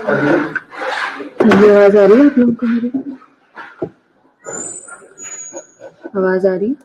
आवाज आ रही है आप लोगों को? मेरी आवाज आ रही है?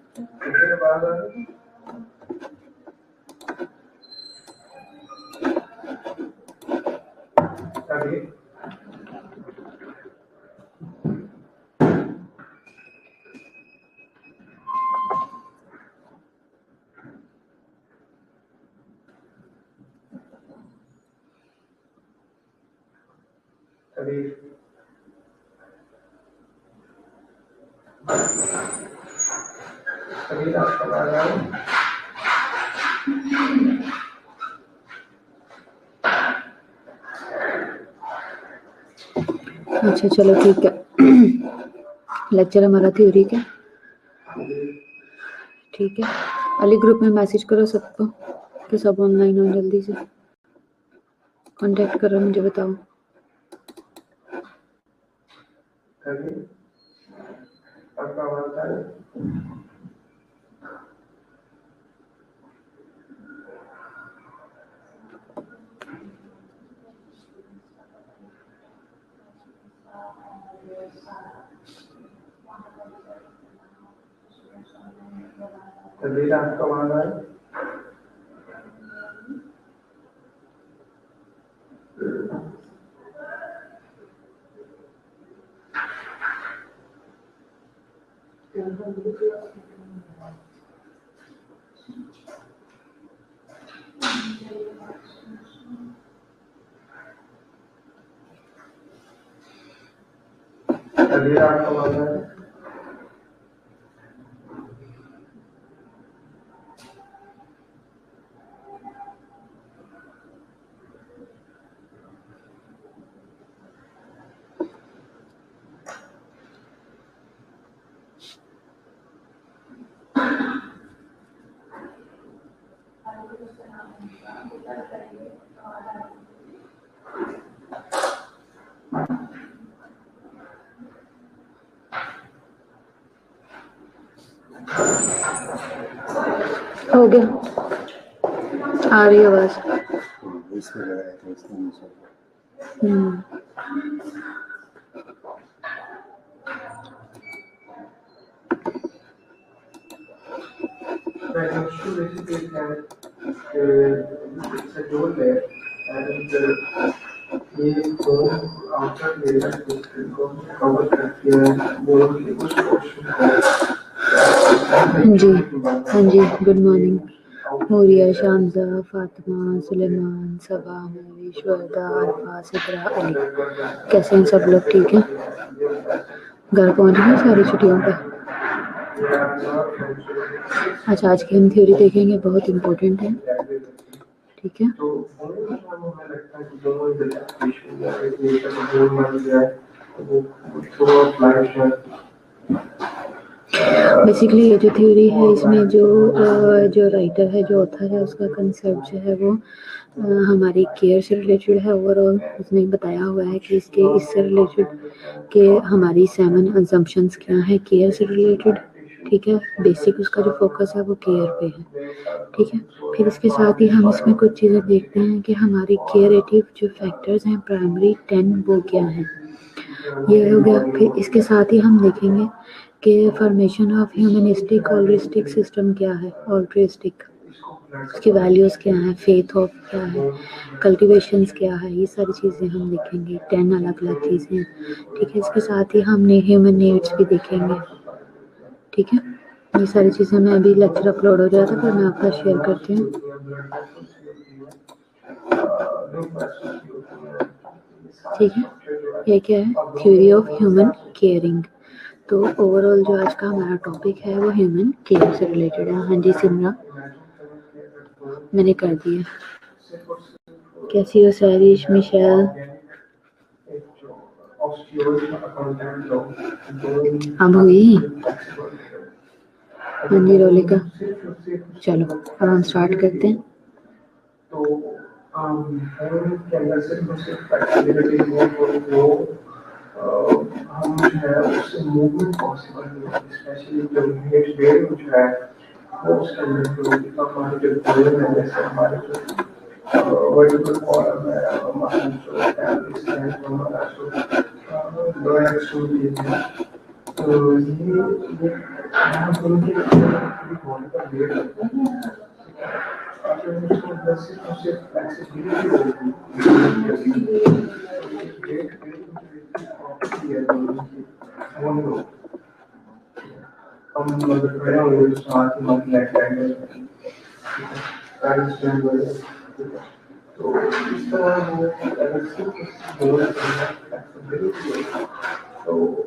अच्छा चलो ठीक है। लेक्चर हमारा थ्योरी का, ठीक है। अली ग्रुप में मैसेज करो सबको कि सब ऑनलाइन हो, जल्दी से कांटेक्ट करो, मुझे बताओ। हो गया, आ रही आवाज। जी हाँ जी, गुड मॉर्निंग। मौरिया, शामजा, फातिमा, सुलेमान, सबा, महेश, वर्दा, अरफा, सिद्रा, अली, कैसे हैं सब लोग? ठीक है? घर पहुंच गए सारी छुट्टियों पे? अच्छा, आज की हम थ्योरी देखेंगे, बहुत इम्पोर्टेंट है, ठीक है? बेसिकली ये जो थ्योरी है, इसमें जो राइटर है, जो ऑथर है, उसका कंसेप्ट जो है वो हमारी केयर से रिलेटेड है। ओवरऑल उसने बताया हुआ है कि इससे रिलेटेड कि हमारी 7 असम्पशंस क्या है केयर से रिलेटेड, ठीक है। बेसिक उसका जो फोकस है वो केयर पे है, ठीक है। फिर इसके साथ ही हम इसमें कुछ चीज़ें देखते हैं कि हमारी केयरेटिव जो फैक्टर्स हैं प्राइमरी 10 वो क्या हैं, ये हो गया। फिर इसके साथ ही हम देखेंगे कि formation of humanistic altruistic system क्या है, ऑल्ट्रिस्टिक उसकी वैल्यूज़ क्या हैं, फेथ ऑफ क्या है, कल्टिवेशंस क्या है, ये सारी चीज़ें हम देखेंगे। 10 अलग अलग चीज़ें, ठीक है। इसके साथ ही हमने ह्यूमन नीड्स भी देखेंगे, ठीक है। ये सारी चीज़ें, मैं अभी लेक्चर अपलोड हो रहा था पर मैं आपका शेयर करती हूँ, ठीक है। ये क्या है, थ्योरी ऑफ ह्यूमन केयरिंग। तो ओवरऑल जो आज का हमारा टॉपिक है वो ह्यूमन केयर से रिलेटेड है। हाँ जी सिमरा, मैंने कर दिया। कैसी हो सैरिश, मिशेल? अब हुई? हाँ जी रोलिका, चलो अब हम स्टार्ट करते हैं। हम जो है उससे मूवमेंट पॉसिबल है, स्पेशली जो हेड वेव जो है वो उसके अंदर जो हमारे जो ब्रेन है, जैसे हमारे जो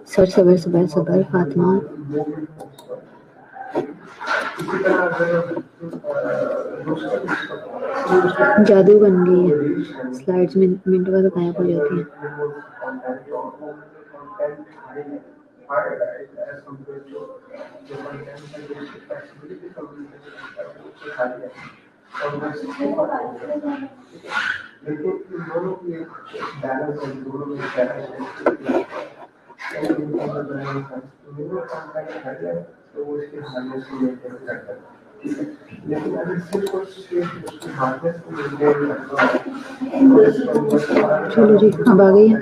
सर सबर सबर सबर फातिमा जादू बन गई है स्लाइड्स मिनट बाद गायब हो जाती है चलो जी अब आ गई है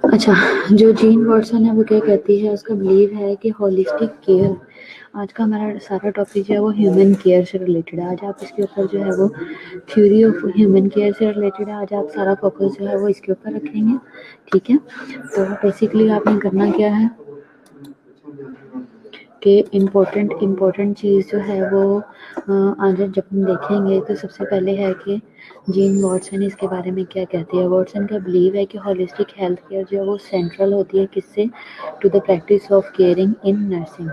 अच्छा जो जीन वॉटसन है वो क्या कहती है उसका बिलीव है कि होलिस्टिक केयर आज का हमारा सारा टॉपिक जो है वो ह्यूमन केयर से रिलेटेड है आज आप इसके ऊपर जो है वो थ्योरी ऑफ ह्यूमन केयर से रिलेटेड है आज आप सारा फोकस जो है वो इसके ऊपर रखेंगे ठीक है तो बेसिकली आपने करना क्या है कि इम्पोर्टेंट चीज़ जो है वो आज जब हम देखेंगे तो सबसे पहले है कि जीन वॉटसन इसके बारे में क्या कहती है वॉटसन का बिलीव है कि होलिस्टिक हेल्थ केयर जो है वो सेंट्रल होती है किससे to the practice of caring in nursing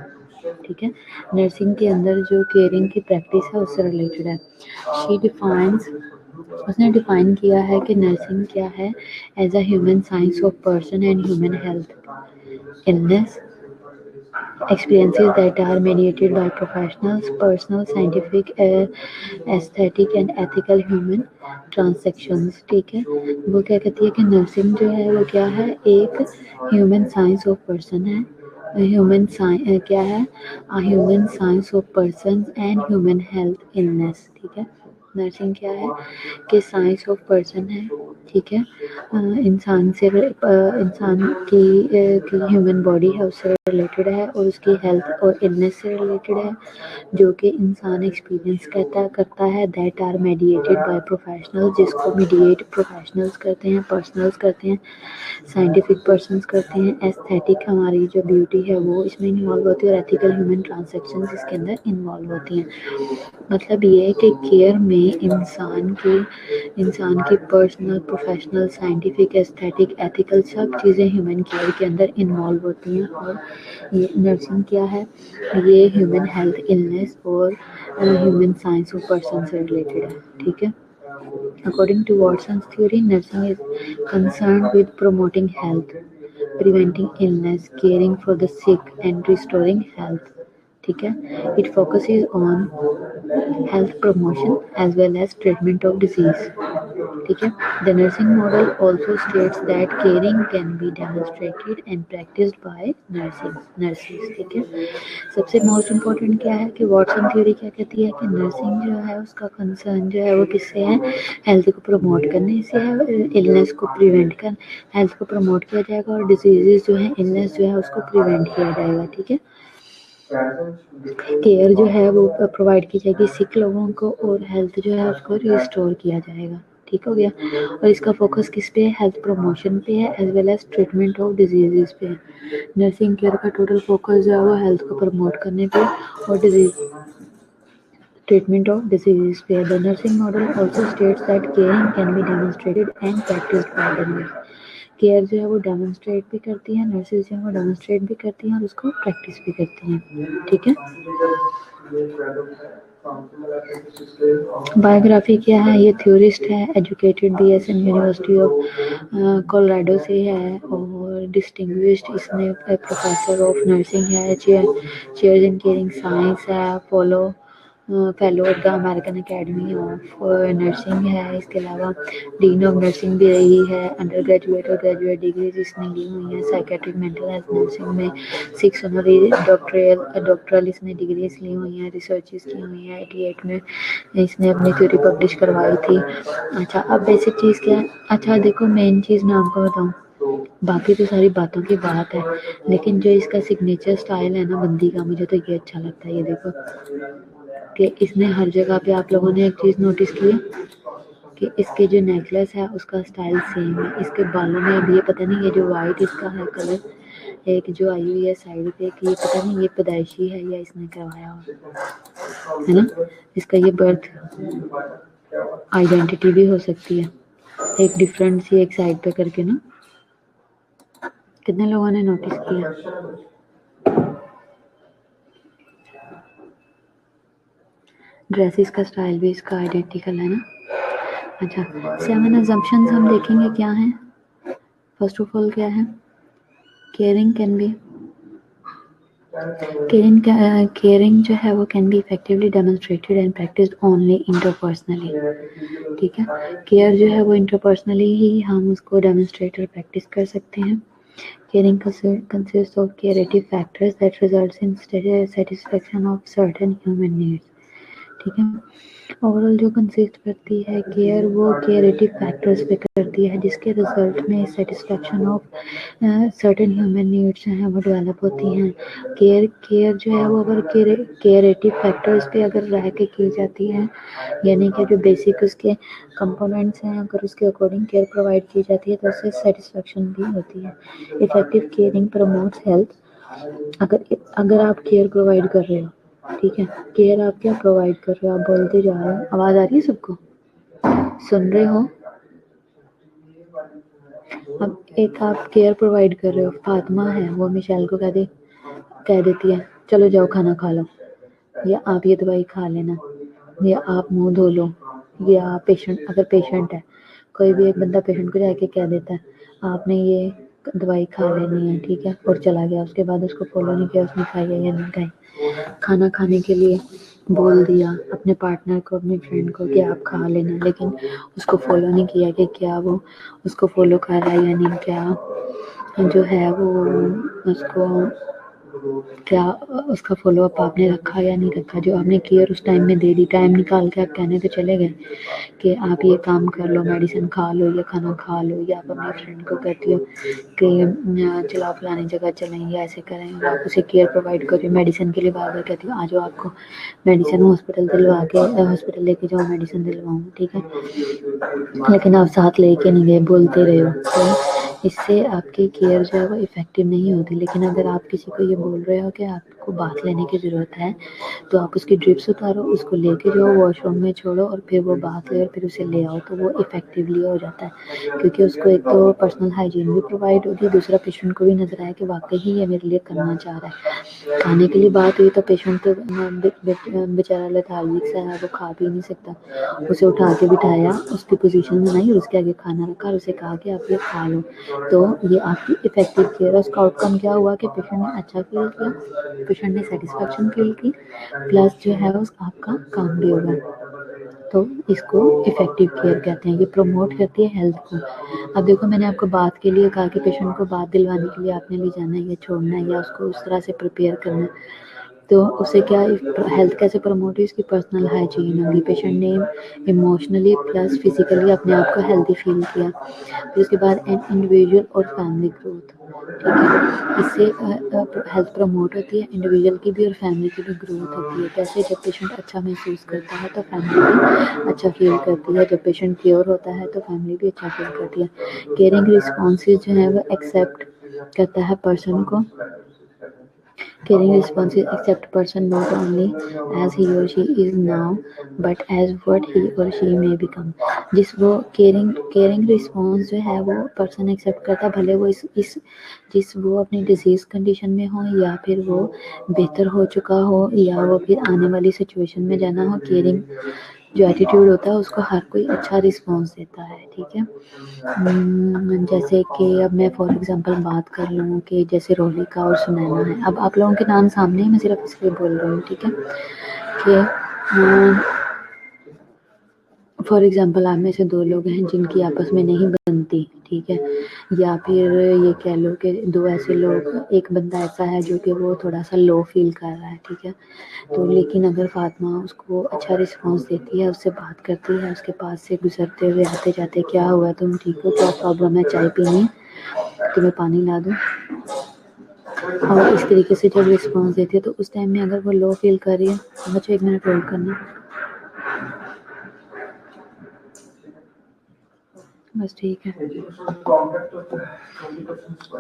ठीक है नर्सिंग के अंदर जो केयरिंग की प्रैक्टिस है उससे रिलेटेड है शी डिफाइंस उसने डिफाइन किया है कि नर्सिंग क्या है as a human science of person and human health illness experiences that are mediated by professionals, personal, scientific, aesthetic and ethical human transactions ठीक है वो क्या कहती है कि नर्सिंग जो है वो क्या है एक ह्यूमन साइंस ऑफ पर्सन है ह्यूमन साइंस क्या है human science of person and human health illness ठीक है नर्सिंग क्या है कि साइंस ऑफ पर्सन है ठीक है इंसान से इंसान की ह्यूमन बॉडी है उससे रिलेटेड है और उसकी हेल्थ और इलनेस से रिलेटेड है जो कि इंसान एक्सपीरियंस करता है that are mediated by professional जिसको मीडिएट प्रोफेशनल्स करते हैं पर्सनल्स करते हैं साइंटिफिक पर्सनस करते हैं एस्थेटिक हमारी जो ब्यूटी है वो इसमें इन्वॉल्व होती है और एथिकल ह्यूमन ट्रांजेक्शन इसके अंदर इन्वॉल्व होती हैं मतलब ये है कि केयर में इंसान की personal professional scientific aesthetic ethical सब चीज़ें ह्यूमन केयर के अंदर इन्वॉल्व होती हैं और ये नर्सिंग क्या है ये ह्यूमन हेल्थ इलनेस और ह्यूमन साइंस ऑफ पर्सन से रिलेटेड है ठीक है According to Watson's theory, nursing is concerned with promoting health, preventing illness, caring for the sick, and restoring health. ठीक है It focuses on health promotion as well as treatment of disease. ठीक है The nursing model also states that caring can be demonstrated and practiced by nurses. ठीक है सबसे most important क्या है कि वॉटसन थ्योरी क्या कहती है कि नर्सिंग जो है उसका कंसर्न जो है वो किससे है हेल्थ को प्रमोट करने से है इलनेस को प्रिवेंट कर हेल्थ को प्रमोट किया जाएगा और डिजीजेस जो है इलनेस जो है उसको प्रिवेंट किया जाएगा ठीक है केयर जो है वो प्रोवाइड की जाएगी सिक लोगों को और हेल्थ जो है उसको रिस्टोर किया जाएगा ठीक हो गया और इसका फोकस किस पे है हेल्थ प्रमोशन पे है as well as treatment of diseases पे है नर्सिंग केयर का टोटल फोकस जो है वो हेल्थ को प्रमोट करने पे और disease treatment of diseases where the nursing model also states that caring can be demonstrated and practiced by the nurse. Care जो है वो डेमोन्स्ट्रेट भी करती हैं नर्सेज जो है वो डेमोन्स्ट्रेट भी करती हैं और उसको प्रैक्टिस भी करती हैं ठीक है बायोग्राफी क्या है ये थ्योरिस्ट है educated BSM university of Colorado से है और डिस्टिंग्विश्ड इसमें प्रोफेसर ऑफ नर्सिंग है चेयर इन केयरिंग साइंस है fellow of the American academy of nursing है। इसके अलावा डीन ऑफ नर्सिंग भी रही है। अंडर ग्रेजुएट और ग्रेजुएट डिग्रीज इसने ली हुई हैं। साइकेट्रिक मेंटल हेल्थ नर्सिंग में 6 ऑनरी डॉक्टरल इसने डिग्रीज ली हुई हैं। रिसर्चेस की हुई हैं। 88 में इसने अपनी थ्योरी पब्लिश करवाई थी। अच्छा, अब बेसिक चीज़ क्या है? अच्छा देखो, मेन चीज़ मैं आपको बताऊँ, बाकी तो सारी बातों की बात है, लेकिन जो इसका सिग्नेचर स्टाइल है ना बंदी का, मुझे तो ये अच्छा लगता है। ये देखो कि इसने हर जगह पे, आप लोगों ने एक चीज़ नोटिस की है कि इसके जो नेकलेस है उसका स्टाइल सेम है। इसके बालों में अब ये पता नहीं, ये जो वाइट इसका है कलर, एक जो आई हुई है साइड पे, कि ये पता नहीं ये पैदाइशी है या इसने करवाया हुआ है ना। इसका ये बर्थ आइडेंटिटी भी हो सकती है, एक डिफरेंट सी एक साइड पे करके ना। कितने लोगों ने नोटिस किया? ड्रेसेस का स्टाइल भी इसका आइडेंटिकल है ना। अच्छा, 7 assumptions हम देखेंगे क्या हैं। फर्स्ट ऑफ ऑल क्या है? केयरिंग कैन बी केयरिंग जो है वो can be effectively demonstrated and practised only interpersonally. ठीक है, केयर जो है वो इंटरपर्सनली ही हम उसको डेमोन्स्ट्रेट और प्रैक्टिस कर सकते हैं। Caring consists of curative factors that results in satisfaction of certain human needs। ठीक है, ओवरऑल जो कंसिस्ट करती है केयर, वो केयरेटिव फैक्टर्स पे करती है जिसके रिजल्ट में satisfaction of certain human needs जो हैं वो डेवलप होती हैं। केयर जो है वो अगर केयरेटिव फैक्टर्स पे अगर रह के की जाती है, यानी कि जो बेसिक उसके कंपोनेंट्स हैं अगर उसके अकॉर्डिंग केयर प्रोवाइड की जाती है तो उससे सेटिस्फेक्शन भी होती है। Effective caring promotes health. अगर अगर आप केयर प्रोवाइड कर रहे हो, ठीक है, केयर आप क्या प्रोवाइड कर रहे हो? आप बोलते जा रहे हो, आवाज आ रही है सबको? सुन रहे हो? अब एक आप केयर प्रोवाइड कर रहे हो, फातिमा है वो मिशेल को कह देती है चलो जाओ खाना खा लो, या आप ये दवाई खा लेना, या आप मुंह धो लो, या पेशेंट अगर पेशेंट है, कोई भी एक बंदा पेशेंट को जाके कह देता है आपने ये दवाई खा लेनी है, ठीक है, और चला गया, उसके बाद उसको फॉलो नहीं किया उसने खाई है या नहीं खाई। खाना खाने के लिए बोल दिया अपने पार्टनर को, अपने फ्रेंड को कि आप खा लेना, लेकिन उसको फॉलो नहीं किया कि क्या वो उसको फॉलो कर रहा है या नहीं, क्या जो है वो उसको क्या उसका फॉलो अप आपने रखा या नहीं रखा। जो आपने केयर उस टाइम में दे दी, टाइम निकाल के आप कहने तो चले गए कि आप ये काम कर लो, मेडिसिन खा लो या खाना खा लो, या आप अपने फ्रेंड को कहती हो कि चलो आप फलानी जगह चलें या ऐसे करें, और आप उसे केयर प्रोवाइड कर रही हो। मेडिसिन के लिए बार बार कहती हो आ जाओ आपको मेडिसिन हॉस्पिटल लेके जाओ, मेडिसिन दिलवाऊँ, ठीक है, लेकिन आप साथ लेके नहीं गए, बोलते रहे हो, तो इससे आपकी केयर जो है वो इफ़ेक्टिव नहीं होती। लेकिन अगर आप किसी को ये बोल रहे हो कि आपको बात लेने की ज़रूरत है, तो आप उसकी ड्रिप्स उतारो, उसको लेके जाओ वॉशरूम में छोड़ो और फिर वो बात ले और फिर उसे ले आओ, तो वो इफ़ेक्टिवली हो जाता है, क्योंकि उसको एक तो पर्सनल हाइजीन भी प्रोवाइड होगी, दूसरा पेशेंट को भी नज़र आया कि वाकई ही ये मेरे लिए करना चाह रहा है। खाने के लिए बात हुई तो पेशेंट तो बेचारा लेथार्जिक सा है, वो खा भी नहीं सकता, उसे उठा के बिठाया, उसकी पोजीशन बनाई और उसके आगे खाना रखा और उसे कहा कि आप ये खा लो, तो ये आपकी इफेक्टिव केयर है। उसका आउटकम क्या हुआ कि पेशेंट ने अच्छा फील किया, पेशेंट ने सेटिस्फेक्शन फील की, प्लस जो है उस आपका काम भी होगा, तो इसको इफेक्टिव केयर कहते हैं। ये प्रमोट करती है हेल्थ को। अब देखो, मैंने आपको बात के लिए कहा कि पेशेंट को बात दिलवाने के लिए आपने ले जाना है या छोड़ना है या उसको उस तरह से प्रिपेयर करना है, तो उससे क्या हेल्थ कैसे प्रमोट हुई, उसकी पर्सनल हाइजीन होगी, पेशेंट ने इमोशनली प्लस फिजिकली अपने आप को हेल्दी फील किया। फिर उसके बाद इंडिविजुअल और फैमिली ग्रोथ, ठीक है, इससे हेल्थ प्रमोट होती है, इंडिविजुअल की भी और फैमिली की भी ग्रोथ होती है। कैसे? जब पेशेंट अच्छा महसूस करता है तो फैमिली भी अच्छा फील करती है, जब पेशेंट क्योर होता है तो फैमिली भी अच्छा फील करती है। केयरिंग रिस्पॉन्सेज जो है वो एक्सेप्ट करता है पर्सन को। Caring responses accept person not only as he or she is now, but as what he or she may become। जिस वो केयरिंग रिस्पॉन्स जो है वो पर्सन एक्सेप्ट करता है, भले वो इस जिस वो अपनी डिजीज कंडीशन में हो या फिर वो बेहतर हो चुका हो या वो फिर आने वाली सिचुएशन में जाना हो। केयरिंग जो एटीट्यूड होता है उसको हर कोई अच्छा रिस्पॉन्स देता है, ठीक है। जैसे कि अब मैं फॉर एग्जांपल बात कर लूँ कि जैसे रोलिका और सुनैना है, अब आप लोगों के नाम सामने ही, मैं सिर्फ इसलिए बोल रही हूँ, ठीक है, कि फॉर एग्ज़ाम्पल आप में से 2 लोग हैं जिनकी आपस में नहीं बनती, ठीक है? या फिर ये कह लो कि 2 ऐसे लोग, एक बंदा ऐसा है जो कि वो थोड़ा-सा लो फ़ील कर रहा है, ठीक है? तो लेकिन अगर फ़ातिमा उसको अच्छा रिस्पॉन्स देती है, उससे बात करती है, उसके पास से गुज़रते हुए आते-जाते, क्या हुआ, तुम ठीक हो, क्या प्रॉब्लम है, चाय पीनी है, तुम्हें पानी ला दूँ? और इस तरीके से जब रिस्पॉन्स देती है तो उस टाइम में अगर वो लो फ़ील कर रही है, बच्चों 1 मिनट होल्ड करना। बस ठीक है।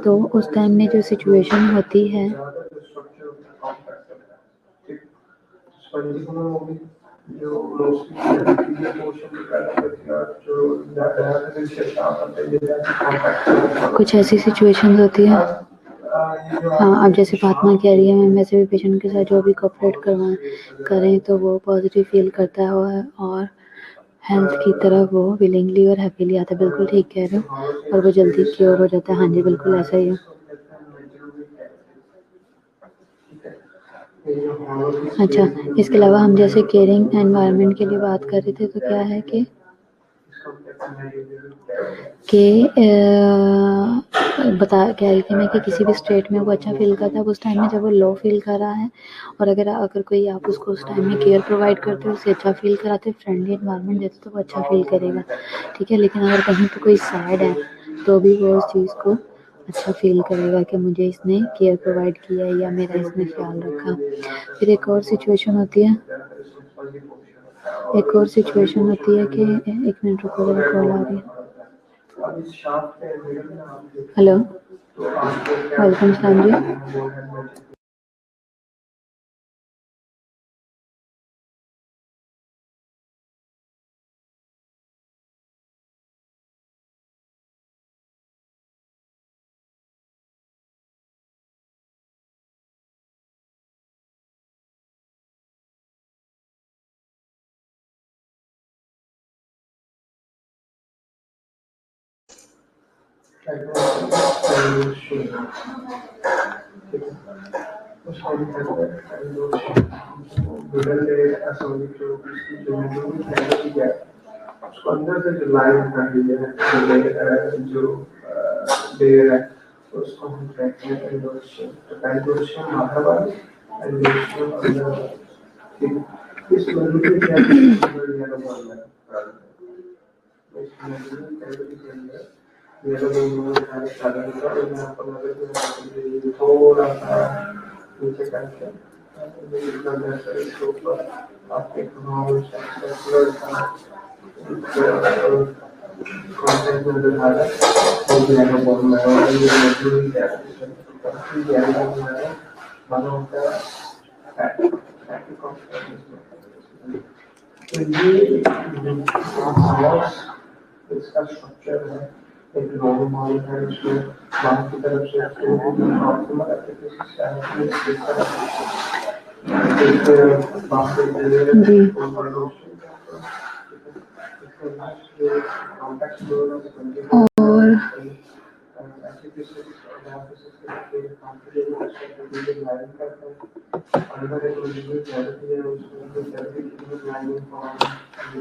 तो उस टाइम में जो सिचुएशन होती है कुछ ऐसी सिचुएशन होती है। हाँ, अब जैसे फातिमा कह रही है मैम वैसे भी पेशेंट के साथ जो भी कोऑपरेट करें तो वो पॉजिटिव फील करता है और हेल्थ की तरफ वो विलिंगली और हैप्पीली आता है। बिल्कुल ठीक कह रहे हो, और वो जल्दी क्योर हो जाता है। हाँ जी, बिल्कुल ऐसा ही है। अच्छा, इसके अलावा हम जैसे केयरिंग एनवायरनमेंट के लिए बात कर रहे थे तो क्या है कि कह रही थी मैं कि किसी भी स्टेट में वो अच्छा फील करता है उस टाइम में जब वो लो फील कर रहा है, और अगर कोई आप उसको उस टाइम में केयर प्रोवाइड करते हो, उसे अच्छा फील कराते हो, फ्रेंडली एनवायरनमेंट देते तो वो अच्छा फील करेगा, ठीक है? लेकिन अगर कहीं पे कोई सैड है तो भी वो उस चीज़ को अच्छा फील करेगा कि मुझे इसने केयर प्रोवाइड किया या मेरा इसने ख्याल रखा। फिर एक और सिचुएशन होती है कि 1 मिनट रुको, मेरा कॉल आ रही है। हेलो, वेलकम सलाम जी। उसको अंदर से जो लाइन कर दी है जो लेयर है उसको हम कहते हैं एंडोर्शियम। तो एंडोर्शियम माथावाली, एंडोर्शियम अंदर, ठीक। इस मॉड्यूल में क्या येलो बॉल है, इस मॉड्यूल में कैलोरी के अंदर येलो बॉल है सारा का, और यहाँ पर अगर थोड़ा सा नीचे करके इतना जैसा इसके ऊपर आपके नॉर्मल सर्कुलर का content में दिखा रहा है, वो येलो बॉल में है, और ये मॉड्यूल क्या है, काफी येलो बॉल में है, मानो होता है फैटी कॉम्प्लेक्स। तो ये इसका स्ट्रक्चर है, एक नॉर्मल मॉडल है इसमें बाहर की तरफ से ऑप्टिमल एप्लीकेशन और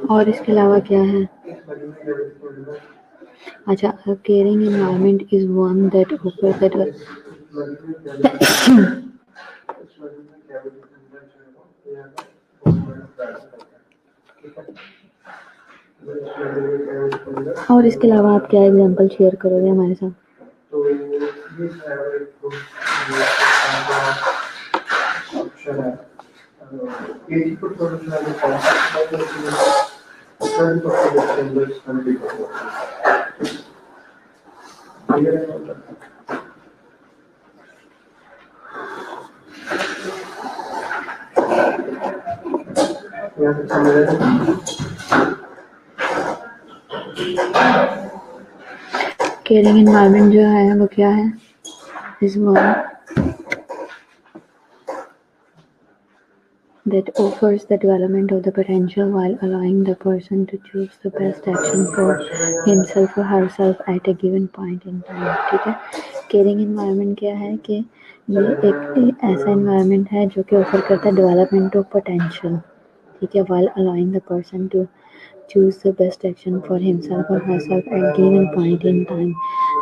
और इसके अलावा क्या है? अच्छा, a caring environment is one that offers that और इसके अलावा आप क्या एग्जांपल शेयर करोगे हमारे साथ? तो ये ऑप्शन है, ये कुछ केयरिंग एनवायरनमेंट जो है वो क्या है? इस that offers the development of the potential while allowing the person to choose the best action for himself or herself at a given point in time, ठीक है? केयरिंग एनवायरनमेंट क्या है कि ये एक ऐसा एनवायरनमेंट है जो कि ऑफर करता है डेवलपमेंट ऑफ पोटेंशियल, ठीक है, while allowing the person to choose the best action for himself or herself at given point in time।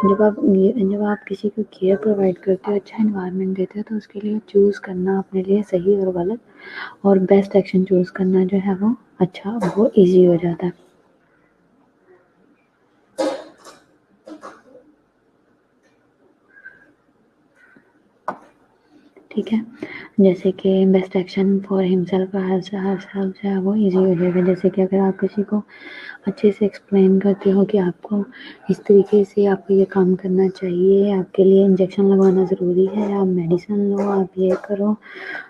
जब आप किसी को केयर प्रोवाइड करते हो, अच्छा इन्वायरमेंट देते हो, तो उसके लिए चूज़ करना अपने लिए सही और गलत और बेस्ट एक्शन चूज़ करना जो है वो अच्छा, वो ईजी हो जाता है। ठीक है, जैसे कि best action for himself her self जो है वो ईजी हो जाएगा। जैसे कि अगर आप किसी को अच्छे से एक्सप्लेन करते हो कि आपको इस तरीके से आपको ये काम करना चाहिए, आपके लिए इंजेक्शन लगवाना ज़रूरी है, आप मेडिसिन लो, आप ये करो,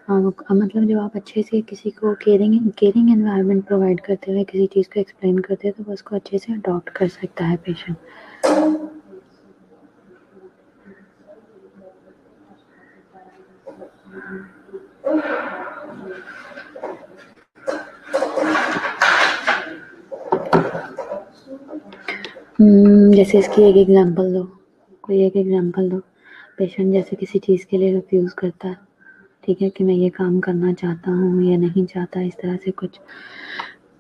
मतलब जब आप अच्छे से किसी को केयरिंग एनवायरनमेंट प्रोवाइड करते हुए किसी चीज़ को एक्सप्लेन करते हो, तो वो उसको अच्छे से अडॉप्ट कर सकता है पेशेंट। जैसे इसकी एक एग्जांपल दो, कोई एक एग्जांपल दो। पेशेंट जैसे किसी चीज़ के लिए रिफ्यूज़ करता है, ठीक है, कि मैं ये काम करना चाहता हूँ या नहीं चाहता, इस तरह से कुछ।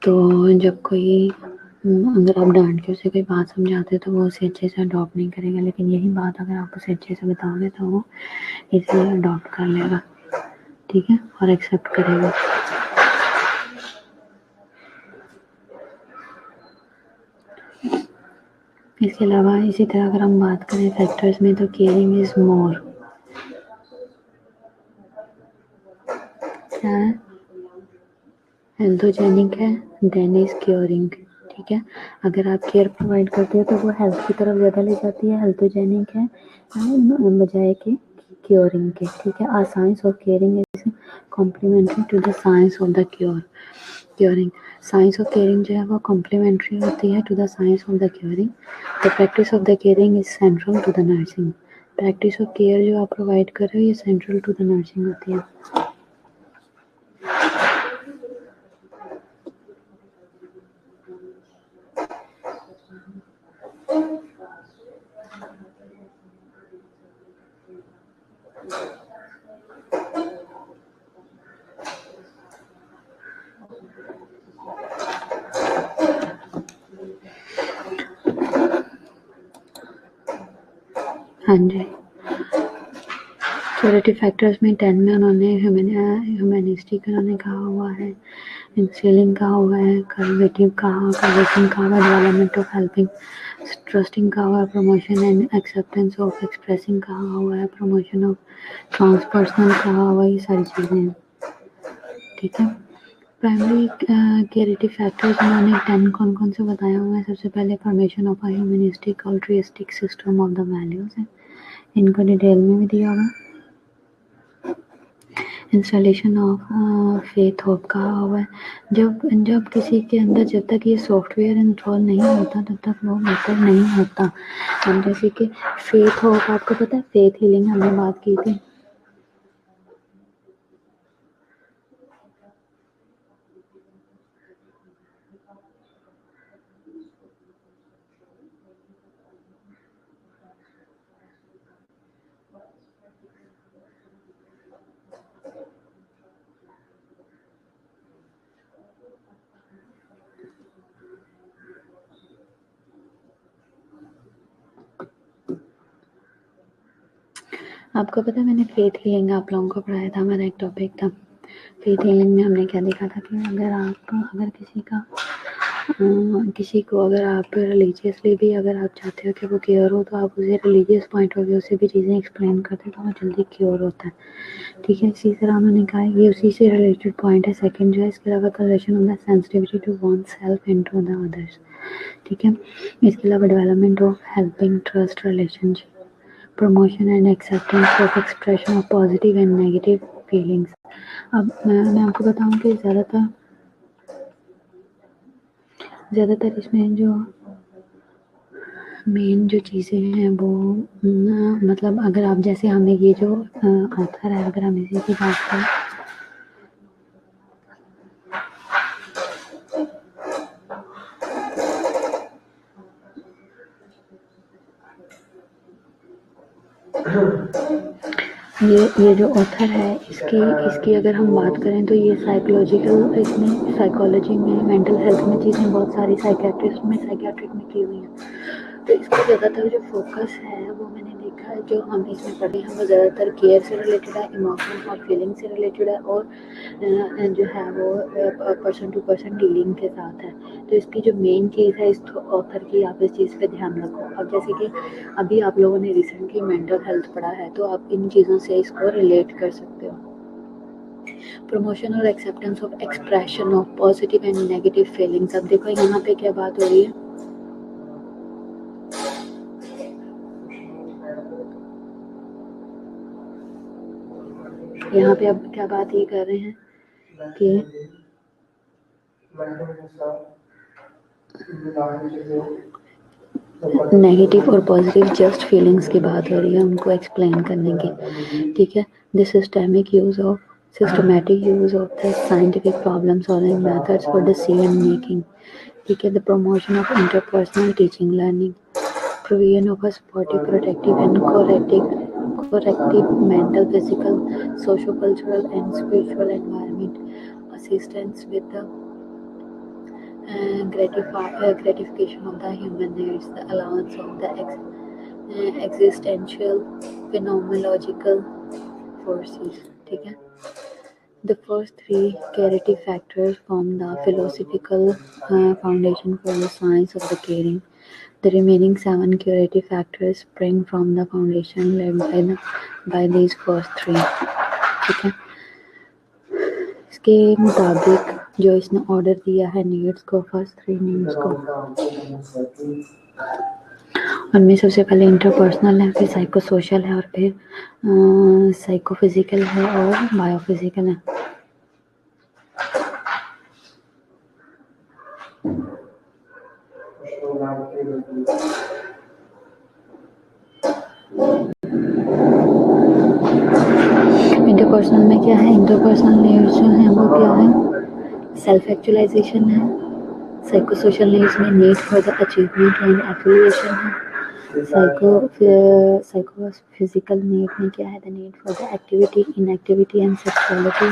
तो जब कोई अगर आप डांट के उसे कोई बात समझाते हो तो वो उसे अच्छे से अडॉप्ट नहीं करेगा, लेकिन यही बात अगर आप उसे अच्छे से बताओगे तो वो इसे अडॉप्ट कर लेगा, ठीक है, और एक्सेप्ट करेगा। इसके अलावा इसी तरह अगर हम बात करें फैक्टर्स में, तो केयरिंग इज़ मोर हेल्थोजेनिक है देन इज क्योरिंग। ठीक है, अगर आप केयर प्रोवाइड करते हो तो वो हेल्थ की तरफ ज़्यादा ले जाती है, हेल्थोजेनिक है बजाय के क्योरिंग के। ठीक है, a science of caring is complementary to the science of the curing. Science of caring जो है वो कॉम्प्लीमेंट्री होती है to the science of the curing. The practice of the caring is central to the nursing. Practice of care जो आप provide कर रहे हो ये सेंट्रल टू द नर्सिंग होती है। हाँ जी, क्यूरेटिव फैक्टर्स में 10 में उन्होंने ह्यूमैनिस्टिक उन्होंने कहा हुआ है, इंस्टिलिंग कहा हुआ है, कन्वर्टिव कहा, कन्वर्टिंग कहा हुआ, डेवलपमेंट ऑफ हेल्पिंग, ट्रस्टिंग कहा हुआ है, promotion and acceptance of expressing कहा हुआ है, प्रमोशन ऑफ ट्रांसपर्सनल कहा हुआ है, ये सारी चीज़ें हैं। ठीक है, प्राइमरी क्यूरेटिव फैक्टर्स उन्होंने 10 कौन कौन से बताया हुआ है। सबसे पहले formation of a humanistic altruistic system of the values है, इनको डिटेल में भी दिया हुआ। इंस्टॉलेशन ऑफ फेथ होप कहा हुआ है। जब जब किसी के अंदर जब तक ये सॉफ्टवेयर इंस्टॉल नहीं होता तब तक वो बेहतर नहीं होता। अब जैसे कि फेथ होप, आपको पता है फेथ हीलिंग हमने बात की थी। आपको पता है मैंने फेथ हीलिंग आप लोगों को पढ़ाया था, हमारा एक टॉपिक था फेथ हीलिंग में। हमने क्या देखा था कि अगर किसी को अगर आप रिलीजियसली भी अगर आप चाहते हो कि वो क्योर हो, तो आप उसे रिलीजियस पॉइंट ऑफ व्यू से भी चीज़ें एक्सप्लेन करते हो तो वो जल्दी क्योर होता है। ठीक है, इसी तरह उन्होंने कहा ये उसी से रिलेटेड पॉइंट है। सेकंड जो है, इसके अलावा conversion of the sensitivity to oneself and to the others. ठीक है, इसके अलावा development of helping trust relationship, promotion and acceptance of expression of positive and negative feelings. अब मैं आपको बताऊं कि ज़्यादातर इसमें जो मेन जो चीज़ें हैं वो मतलब अगर आप जैसे हमें ये जो ऑथर है, अगर हम इसी की बात करें, ये जो ऑथर है इसकी अगर हम बात करें तो ये साइकोलॉजिकल इसमें साइकोलॉजी में मेंटल हेल्थ में चीज़ें बहुत सारी साइकियाट्रिक में की हुई हैं। तो इसका ज़्यादातर जो फोकस है वो मैंने देखा है जो हम इसमें पढ़े हैं वो ज़्यादातर केयर से रिलेटेड है, इमोशन और फीलिंग से रिलेटेड है और जो है वो पर्सन टू पर्सन डीलिंग के साथ है। तो इसकी जो मेन चीज़ है इस ऑथर की, आप इस चीज़ पे ध्यान रखो। अब जैसे कि अभी आप लोगों ने रिसेंटली मेंटल हेल्थ पढ़ा है तो आप इन चीज़ों से इसको रिलेट कर सकते हो। प्रमोशन और acceptance of expression of positive and negative feelings. अब देखो यहाँ पे क्या बात हो रही है, यहाँ पे अब क्या बात ये कर रहे हैं कि नेगेटिव और पॉजिटिव जस्ट फीलिंग्स की बात हो रही है उनको एक्सप्लेन करने की, ठीक है। The systematic use of the scientific problem solving methods for decision making, ठीक है। The promotion of interpersonal teaching learning, provision of a supportive, protective, and corrective mental, physical, socio-cultural, and spiritual environment, assistance with the gratification of the human needs, the allowance of the existential phenomenological forces, ठीक है। The first three curative factors form the philosophical foundation for the science of the caring. The remaining seven curative factors spring from the foundation laid by these first three. ठीक है। इसके मुताबिक जो इसने order दिया है नीड्स को, first three needs को, उनमें सबसे पहले इंटरपर्सनल है, फिर साइको सोशल है और फिर साइकोफिजिकल है और बायोफिजिकल है। इंटरपर्सनल में क्या है, इंटरपर्सनल नीड्स जो हैं वो क्या है, सेल्फ एक्चुअलाइजेशन है। साइको सोशल नीड्स में need for the achievement and affiliation है। साइको फिजिकल नीड में क्या है, the need for the activity, inactivity and sexuality.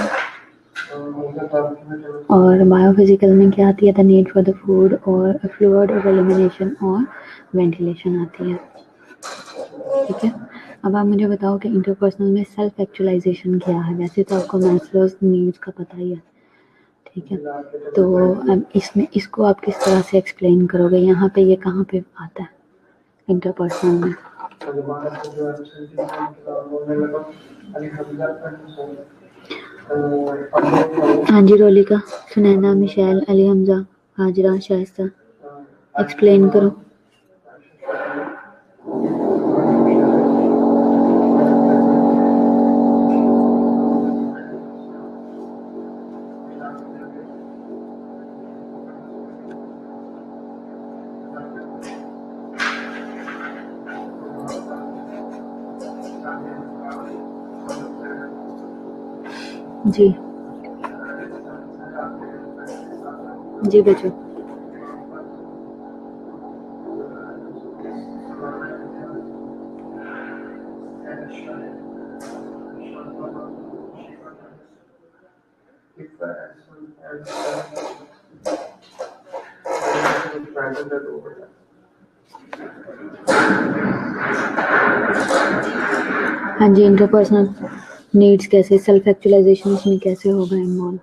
और बायोफिजिकल में क्या आती है, the need for the food और फ्लूइड और एलिमिनेशन और वेंटिलेशन आती है, ठीक है। अब आप मुझे बताओ कि इंटरपर्सनल में सेल्फ एक्चुअलाइजेशन क्या है। वैसे तो आपको मैस्लोज नीड्स का पता ही है, ठीक है। तो अब इसमें इसको आप किस तरह से एक्सप्लेन करोगे, यहाँ पे ये कहाँ पे आता है इंटरपर्सनल में। हाँ जी, रोलिका, सुनैना, मिशैल, अली हमजा, हाजरा, शाइस्ता, एक्सप्लेन करो। जी जी बच्चों। हाँ जी, इंटरपर्सनल नीड्स कैसे, सेल्फ एक्चुअलाइजेशन इसमें कैसे होगा इन्वॉल्व।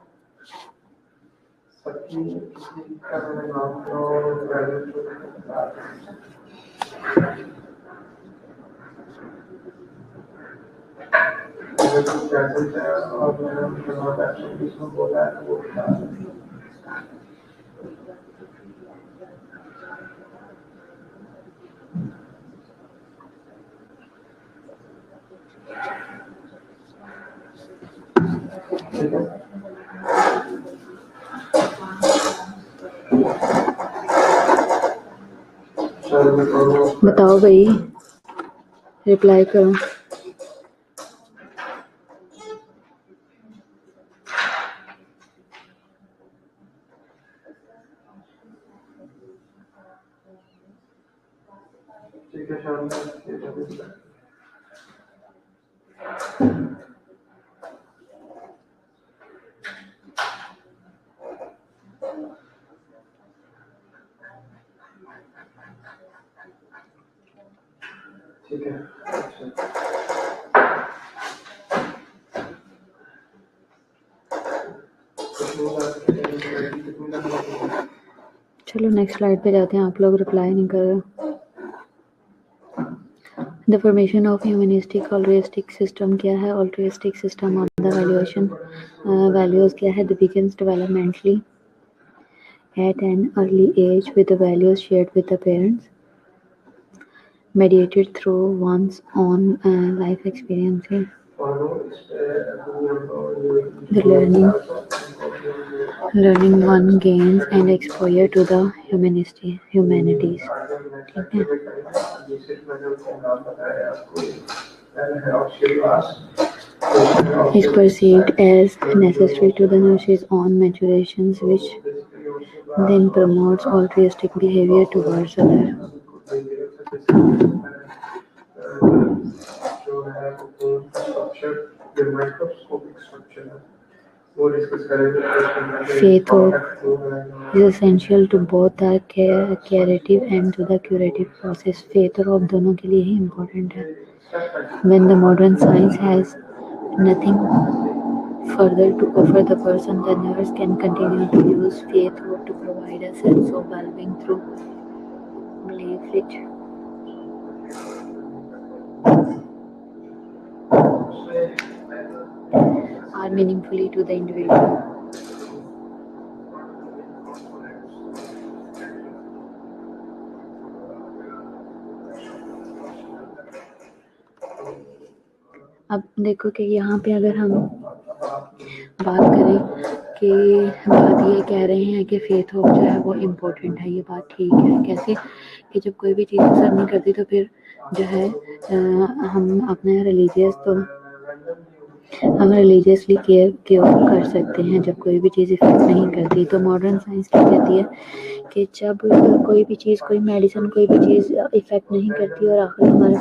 बताओ भाई, रिप्लाई करो। चलो नेक्स्ट स्लाइड पे जाते हैं, आप लोग रिप्लाई नहीं कर रहे। The formation of humanistic altruistic system क्या है? Altruistic system on the valuation values क्या है? The begins developmentally at an early age with the values shared with the parents, mediated through one's own life experiences. The learning one gains and exposure to the humanities. ठीक है, is perceived as necessary to the nurse's own maturations, which then promotes altruistic behavior towards others. Faith hope is essential to both the curative and to the curative process. Faith और hope दोनों के लिए ही important है. When the modern science has nothing further to offer the person, the nurse can continue to use faith hope to provide a sense of well-being through belief which are meaningfully to the individual. अब देखो कि यहाँ पे अगर हम बात करें कि बात ये कह रहे हैं कि फेथ होप जो है वो इम्पोर्टेंट है, ये बात ठीक है। कैसे कि जब कोई भी चीज़ असर नहीं करती तो फिर जो है हम अपने रिलीजियसली केयर कर सकते हैं जब कोई भी चीज़ इफेक्ट नहीं करती। तो मॉडर्न साइंस क्या कहती है कि जब कोई भी चीज़, कोई मेडिसिन, कोई भी चीज़ इफेक्ट नहीं करती और आखिर हमारे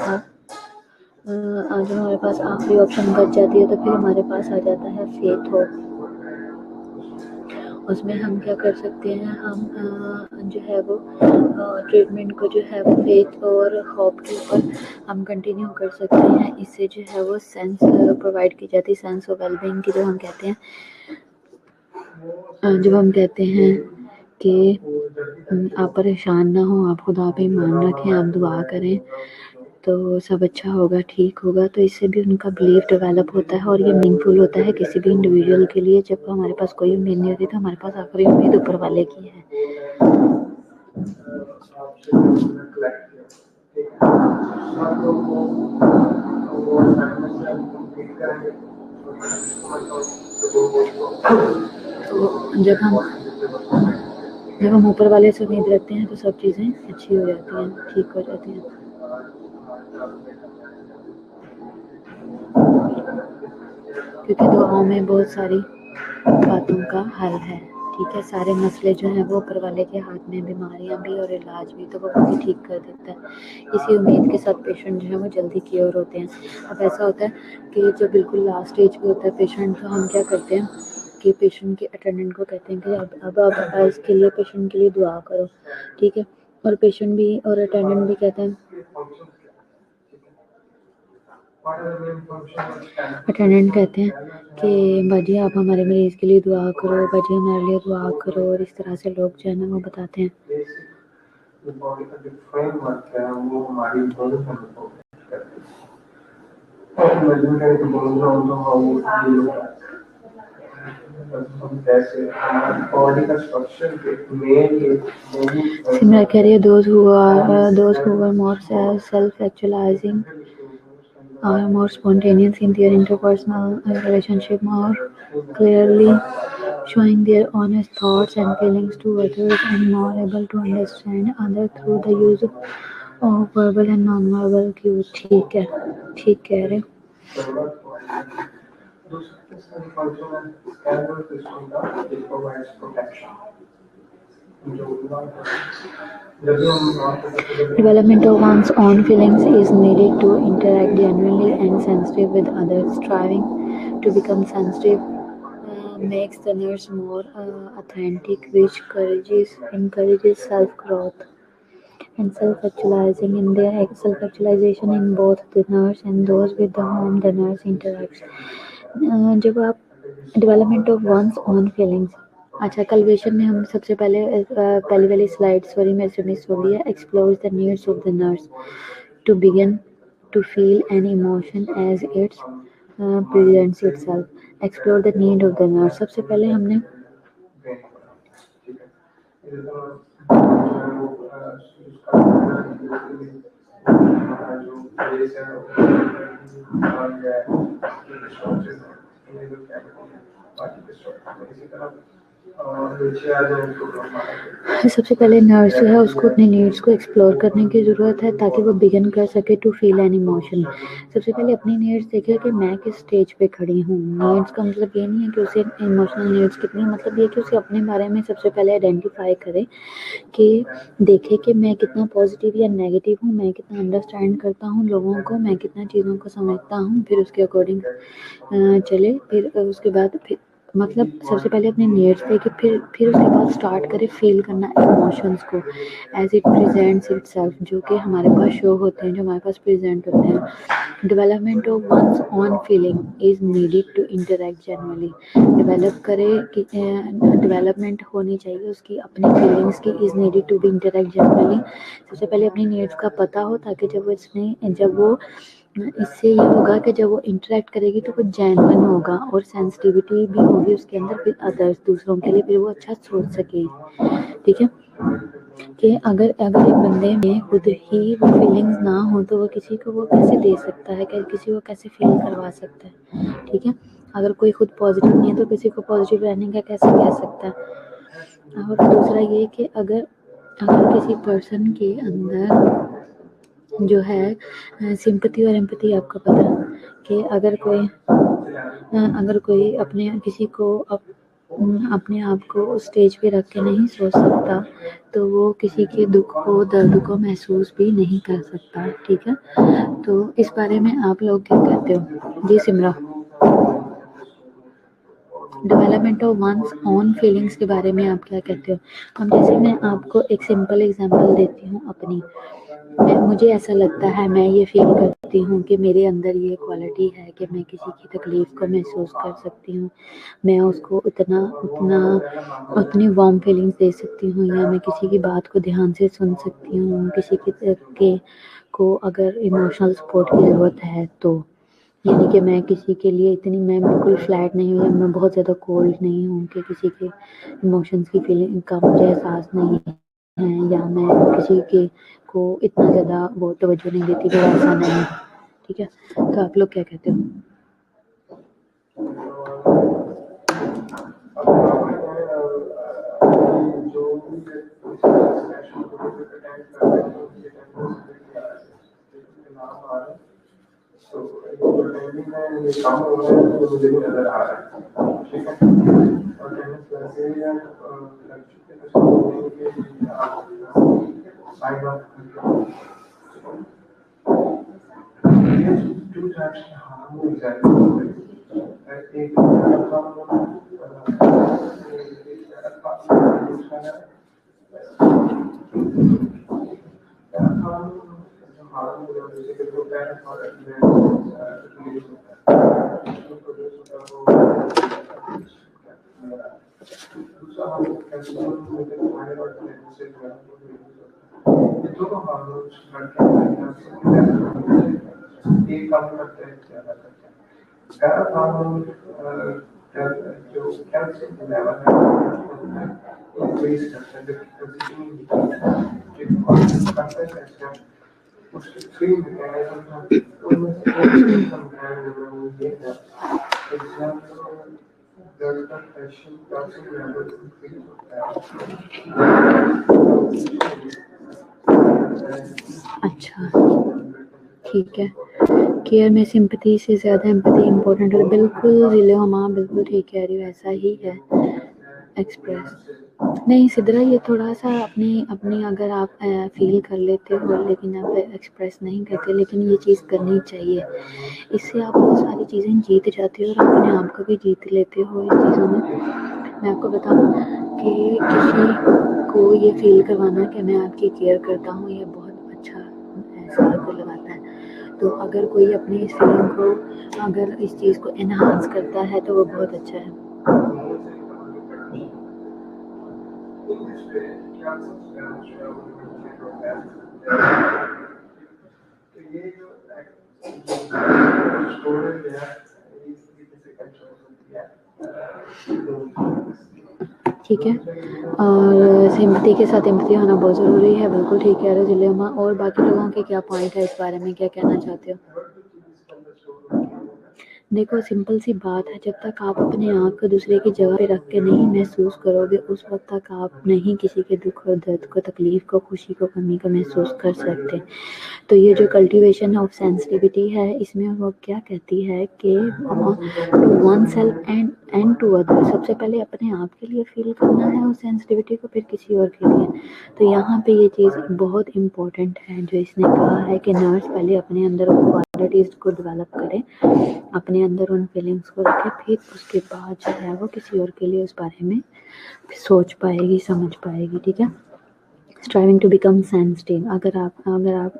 पास आखिरी ऑप्शन बच जाती है तो फिर हमारे पास आ जाता है फेथ होप। उसमें हम क्या कर सकते हैं, हम जो है वो ट्रीटमेंट को जो है वो फेथ और होप के ऊपर हम कंटिन्यू कर सकते हैं। इससे जो है वो सेंस प्रोवाइड की जाती है, सेंस ऑफ वेलबींग की, जब हम कहते हैं कि आप परेशान ना हो, आप खुदा पे ईमान रखें, आप दुआ करें तो सब अच्छा होगा, ठीक होगा। तो इससे भी उनका बिलीफ डेवलप होता है और ये मीनिंगफुल होता है किसी भी इंडिविजुअल के लिए। जब हमारे पास कोई उम्मीद नहीं होती तो हमारे पास आखिरी उम्मीद ऊपर वाले की है। तो जब हम ऊपर वाले से उम्मीद रखते हैं तो सब चीज़ें अच्छी हो जाती हैं, ठीक हो जाती हैं। क्योंकि दुआओं में बहुत सारी बातों का हल है, ठीक है। सारे मसले जो हैं वो ऊपर वाले के हाथ में, बीमारियां भी और इलाज भी, तो वो खुद ठीक कर देता है। इसी उम्मीद के साथ पेशेंट जो है वो जल्दी क्योर होते हैं। अब ऐसा होता है कि जब बिल्कुल लास्ट स्टेज पे होता है पेशेंट, तो हम क्या करते हैं कि पेशेंट के अटेंडेंट को कहते हैं कि अब आप इसके लिए, पेशेंट के लिए दुआ करो, ठीक है। और पेशेंट भी और अटेंडेंट भी कहते हैं, अटेंडेंट कहते हैं कि बाजी आप हमारे मरीज़ के लिए दुआ करो, बाजी हमारे लिए दुआ करो, और इस तरह से लोग जो है ना वो बताते हैं। सिमरा कह रही है those who are more self-actualizing are more spontaneous in their interpersonal relationship, more clearly showing their honest thoughts and feelings to others, and more able to understand others through the use of verbal and non-verbal cues। ठीक है, ठीक कह रहे। Development of one's own feelings is needed to interact genuinely and sensitive with others. Striving to become sensitive makes the nurse more authentic, which encourages self-growth and self-actualization in both the nurse and those with whom the nurse interacts. जब आप development of one's own feelings, अच्छा कल्वेशन में हम सबसे पहले पहली वाली slide sorry मेरे से मिस हो गई है, explores the needs of the nurse to begin to feel an emotion as its presents itself. Explore the need of the nurse, सबसे पहले हमने सबसे पहले नर्स जो है उसको अपने नीड्स को एक्सप्लोर करने की ज़रूरत है ताकि वो बिगिन कर सके टू फील एन इमोशन। सबसे पहले अपनी नीड्स देखे कि मैं किस स्टेज पे खड़ी हूँ। नीड्स का मतलब ये नहीं है कि उसे इमोशनल नीड्स कितनी, मतलब ये कि उसे अपने बारे में सबसे पहले आइडेंटिफाई करे कि देखे कि मैं कितना पॉजिटिव या नेगेटिव हूँ, मैं कितना अंडरस्टैंड करता हूँ लोगों को, मैं कितना चीज़ों को समझता हूँ, फिर उसके अकॉर्डिंग चले। फिर उसके बाद फिर मतलब सबसे पहले अपने नीड्स देखे, फिर उसके बाद स्टार्ट करें फील करना इमोशंस को एज इट प्रेजेंट्स इटसेल्फ, जो कि हमारे पास शो होते हैं, जो हमारे पास प्रेजेंट होते हैं। Development of one's own feeling is needed to interact generally, develop करे कि डेवलपमेंट होनी चाहिए उसकी अपनी फीलिंग्स की, is needed to be interact generally. सबसे पहले अपनी नीड्स का पता हो ताकि जब वो इससे ये होगा कि जब वो इंटरेक्ट करेगी तो वो जेन्युइन होगा और सेंसिटिविटी भी होगी उसके अंदर, फिर अदर्स दूसरों के लिए फिर वो अच्छा सोच सकेगी। ठीक है कि अगर अगर एक बंदे में खुद ही वो फीलिंग्स ना हो तो वो किसी को वो कैसे दे सकता है, किसी को कैसे फील करवा सकता है। ठीक है, अगर कोई खुद पॉजिटिव नहीं है तो किसी को पॉजिटिव रहने का कैसे कह सकता है। और दूसरा ये कि अगर अगर किसी पर्सन के अंदर जो है सिंपैथी और एम्पैथी, आपको पता है कि अगर कोई अपने किसी को अपने आप को उस स्टेज पे रख के नहीं सोच सकता तो वो किसी के दुख को दर्द को महसूस भी नहीं कर सकता। ठीक है, तो इस बारे में आप लोग क्या कहते हो? जी सिमरा, development of one's own feelings के बारे में आप क्या कहते हो? अब जैसे मैं आपको एक सिंपल एग्जांपल देती हूँ अपनी, मुझे ऐसा लगता है, मैं ये फील करती हूँ कि मेरे अंदर ये क्वालिटी है कि मैं किसी की तकलीफ़ को महसूस कर सकती हूँ, मैं उसको उतना उतना उतनी वार्म फीलिंग्स दे सकती हूँ, या मैं किसी की बात को ध्यान से सुन सकती हूँ, किसी के को अगर इमोशनल सपोर्ट की ज़रूरत है तो। यानी कि मैं किसी के लिए इतनी, मैं बिल्कुल फ्लैट नहीं हूँ या मैं बहुत ज़्यादा कोल्ड नहीं हूँ कि किसी के इमोशंस की फीलिंग का मुझे एहसास नहीं है, या मैं किसी के को इतना ज़्यादा वो तवज्जो नहीं देती, तो ऐसा नहीं। ठीक है, तो आप लोग क्या कहते हो? अच्छा ठीक है, केयर में सिंपैथी से ज़्यादा एम्पैथी इम्पोर्टेंट है, बिल्कुल ज़िले हमा बिल्कुल ठीक कह रही हो, ऐसा ही है, एक्सप्रेस नहीं सिद्रा, ये थोड़ा-सा अपनी अपनी अगर आप फ़ील कर लेते हो लेकिन आप एक्सप्रेस नहीं करते, लेकिन ये चीज़ करनी चाहिए। इससे आप बहुत सारी चीज़ें जीत जाते हो और अपने आप को भी जीत लेते हो इस चीज़ों में। मैं आपको बताऊँ कि किसी को ये फ़ील करवाना कि मैं आपकी केयर करता हूँ, ये बहुत अच्छा ऐसा आपको लगाता है। तो अगर कोई अपनी इस फीलिंग को अगर इस चीज़ को एनहांस करता है तो वो बहुत अच्छा है। ठीक है, और सिंपैथी के साथ एम्पैथी होना बहुत ज़रूरी है, बिल्कुल ठीक कह रहे हो जिलेमा। और बाकी लोगों के क्या पॉइंट है इस बारे में, क्या कहना चाहते हो? देखो सिंपल सी बात है, जब तक आप अपने आप को दूसरे की जगह पे रख के नहीं महसूस करोगे, उस वक़्त तक आप नहीं किसी के दुःख और दर्द को, तकलीफ़ को, खुशी को, कमी को महसूस कर सकते। तो ये जो कल्टीवेशन ऑफ सेंसिटिविटी है, इसमें वो क्या कहती है कि to oneself and to other, सबसे पहले अपने आप के लिए फ़ील करना है उस सेंसिटिविटी को, फिर किसी और के लिए। तो यहाँ पे ये चीज़ बहुत इम्पोर्टेंट है जो इसने कहा है कि नर्स पहले अपने अंदर उन क्वालिटीज़ को डेवलप करे, अपने अंदर उन फीलिंग्स को रखे, फिर उसके बाद जो है वो किसी और के लिए उस बारे में सोच पाएगी, समझ पाएगी। ठीक है, स्ट्राइविंग टू बिकम सेंसिटिव, अगर आप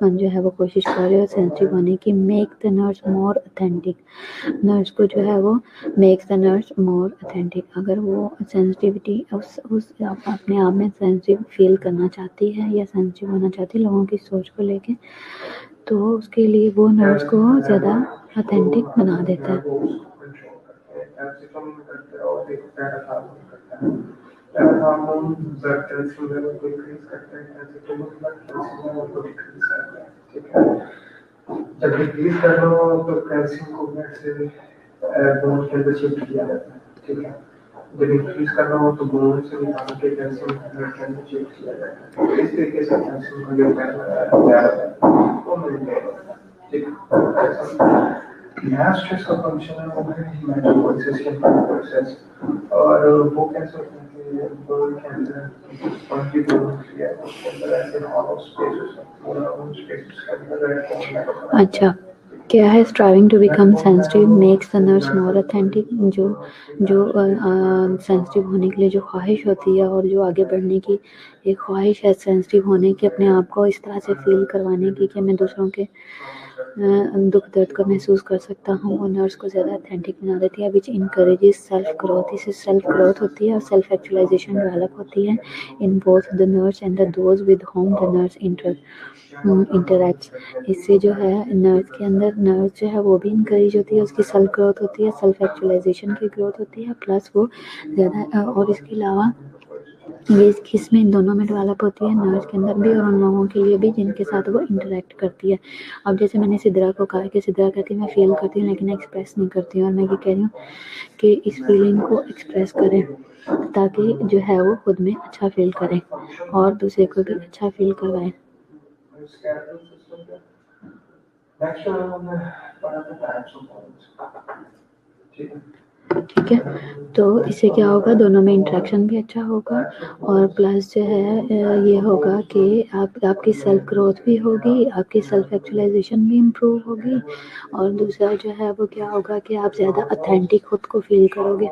जो है वो कोशिश कर रहे हो सेंसिटिव होने की, make the nurse more authentic, nurse को जो है वो make the nurse more authentic, अगर वो सेंसिटिविटी उस अपने आप में सेंसिटिव फील करना चाहती है या सेंसिटिव होना चाहती है लोगों की सोच को लेके, तो उसके लिए वो नर्स को ज़्यादा अथेंटिक बना देता है। जब डिक्रीज कर लो तो कैल्शियम को ब्लड से बोन के अंदर शिफ्ट किया जाता है, ठीक है। जब इंक्रीज करना हो तो बोन से निकाल के कैल्शियम ब्लड के अंदर शिफ्ट किया जाता है। तो इस तरीके से कैल्शियम का जो बैलेंस है वो मेंटेन होता है, ठीक है। गैस स्ट्रेस का फंक्शन है वो है मेटाबॉलिसिस के प्रोसेस, और वो कैसे होता है कि बोन के अंदर स्पॉन्जी बोन है, उसके अंदर ऐसे हॉलो स्पेसेस है, उन स्पेसेस के अंदर अच्छा क्या है striving to become sensitive makes the nurse more authentic, जो जो सेंसिटिव होने के लिए जो ख्वाहिश होती है और जो आगे बढ़ने की एक ख्वाहिश है सेंसिटिव होने की, अपने आप को इस तरह से फील करवाने की कि मैं दूसरों के दुख दर्द को महसूस कर सकता हूँ, वो नर्स को ज़्यादा अथेंटिक बना देती है, विच इंकरेजेस सेल्फ ग्रोथ, इससे सेल्फ ग्रोथ होती है और सेल्फ एक्चुअलाइजेशन डेवलप होती है in both the nurse and the those with home the nurse interacts. इससे जो है नर्स के अंदर नर्स जो है वो भी इंकरेज होती है, उसकी सेल्फ ग्रोथ होती है, सेल्फ एक्चुअलाइजेशन की ग्रोथ होती है, प्लस वो ज़्यादा और इसके अलावा ये किसमें इन दोनों में डेवलप होती है, नर्स के अंदर भी और उन लोगों के लिए भी जिनके साथ वो इंटरेक्ट करती है। अब जैसे मैंने सिद्रा को कहा कि सिद्रा कहती है मैं फील करती हूँ लेकिन एक्सप्रेस नहीं करती हूँ, और मैं ये कह रही हूँ कि इस फीलिंग को एक्सप्रेस करें ताकि जो है वो खुद में अच्छा फील करें और दूसरे को भी अच्छा फील करवाएं। ठीक है, तो इससे क्या होगा, दोनों में इंटरेक्शन भी अच्छा होगा और प्लस जो है ये होगा कि आपकी सेल्फ ग्रोथ भी होगी, आपकी सेल्फ एक्चुअलाइजेशन भी इम्प्रूव होगी, और दूसरा जो है वो क्या होगा कि आप ज़्यादा अथेंटिक खुद को फील करोगे।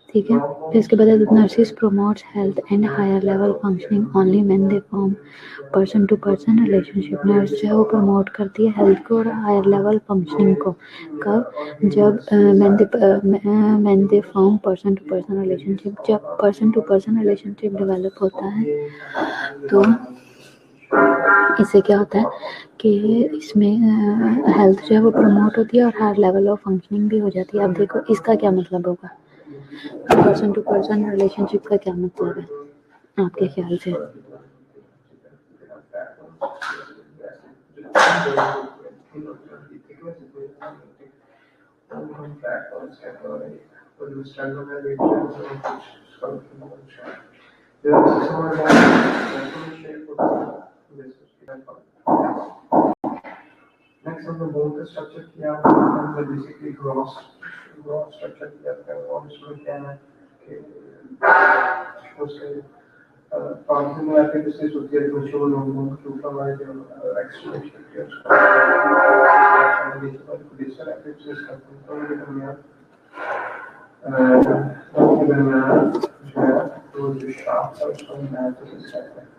ठीक है, फिर इसके बाद nurses promotes health and higher level functioning only when they form person to person relationship, nurse जो है वो प्रमोट करती है हेल्थ को और हायर लेवल फंक्शनिंग को, कब, जब when they form person to person relationship, जब person to person relationship develop होता है तो इससे क्या होता है कि इसमें हेल्थ जो है वो प्रमोट होती है और हायर लेवल ऑफ फंक्शनिंग भी हो जाती है। अब देखो इसका क्या मतलब होगा, पर्सन टू पर्सन रिलेशनशिप का क्या मतलब है आपके ख्याल से? Next on the bone structure, basically gross structure दिया जाता है और इसमें क्या है कि उसके काउंसलिंग में आके डिस्कस होती है बच्चों को लोगों के ऊपर हमारे जो एक्सपीरियंस करते हैं उसको डिजिटल एक्टिविटीज करते हैं तो ये दरमियान जो है तो जो शार्प है उसको एनालिसिस करते हैं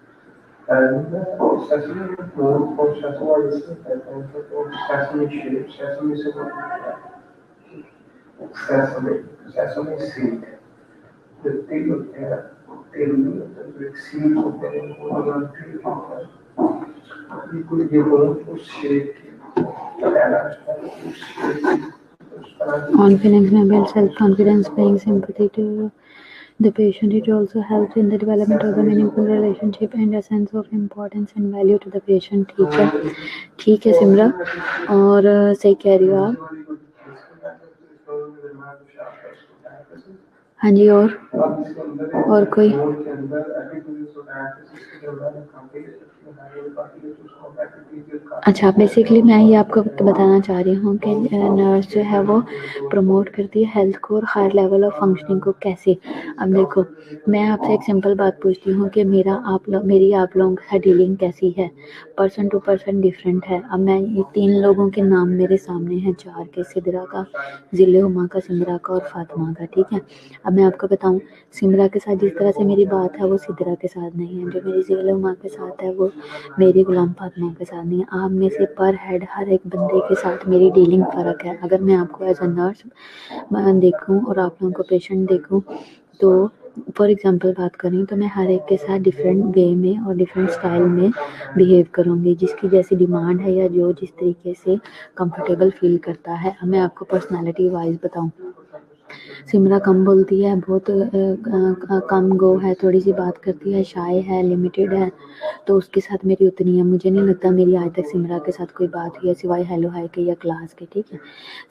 Sesame known for sesame is sesame shape, sesame is sesame seed. The tail होते हैं, tail नहीं होता, जो एक seed होते हैं, वो वाला tail होता है। ये कोई ये बहुत उस shape की पहला है, उस shape की Confidence builds self-confidence, paying sympathy to the patient. It also helps in the development of the meaningful relationship and a sense of importance and value to the patient. ठीक है सिमरा, और सही कह रही हो आप। हाँ जी, और कोई? अच्छा, बेसिकली मैं ये आपको बताना चाह रही हूँ कि नर्स जो है वो प्रमोट करती है हेल्थ को और हायर लेवल ऑफ फंक्शनिंग को कैसे। अब देखो, मैं आपसे एक सिंपल बात पूछती हूँ कि मेरी आप लोगों के साथ डीलिंग कैसी है। पर्सन टू पर्सन डिफरेंट है। अब मैं ये 3 लोगों के नाम मेरे सामने हैं, 4 के, सिदरा का, जिले हुमा का, सिमरा का और फातिमा का, ठीक है। अब मैं आपको बताऊँ, सिमरा के साथ जिस तरह से मेरी बात है वो सिदरा के साथ नहीं है, जो मेरी जिले हुमा के साथ है वो मेरी गुलाम फातिमा के साथ नहीं है। आप में से पर हेड हर एक बंदे के साथ मेरी डीलिंग फ़र्क है। अगर मैं आपको एज अ नर्स देखूँ और आप लोगों को पेशेंट देखूँ, तो फॉर एग्जांपल बात करें तो मैं हर एक के साथ डिफरेंट वे में और डिफरेंट स्टाइल में बिहेव करूँगी, जिसकी जैसी डिमांड है या जो जिस तरीके से कंफर्टेबल फील करता है। अब मैं आपको पर्सनालिटी वाइज बताऊँ, सिमरा कम बोलती है, बहुत कम गो है, थोड़ी सी बात करती है, शाय है, लिमिटेड है, तो उसके साथ मेरी उतनी है। मुझे नहीं लगता मेरी आज तक सिमरा के साथ कोई बात हुई है सिवाय हेलो हाय के या क्लास के, ठीक है।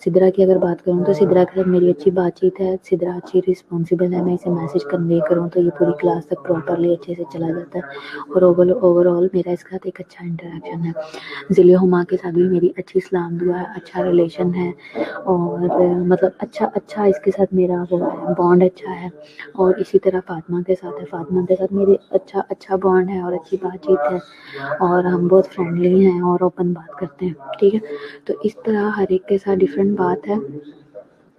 सिदरा की अगर बात करूँ तो सिदरा के साथ मेरी अच्छी बातचीत है, सिदरा अच्छी रिस्पॉन्सिबल है। मैं इसे मैसेज कन्वे करूँ तो ये पूरी क्लास तक प्रॉपरली अच्छे से चला जाता है और ओवरऑल मेरा इसके साथ एक अच्छा इंटरेक्शन है। जिले हुमा के साथ भी मेरी अच्छी सलाम दुआ है, अच्छा रिलेशन है और मतलब अच्छा इसके साथ मेरा वो है, बॉन्ड अच्छा है। और इसी तरह फातिमा के साथ है, फातिमा के साथ मेरी अच्छा बॉन्ड है और अच्छी बातचीत है और हम बहुत फ्रेंडली हैं और ओपन बात करते हैं, ठीक है। तो इस तरह हर एक के साथ डिफरेंट बात है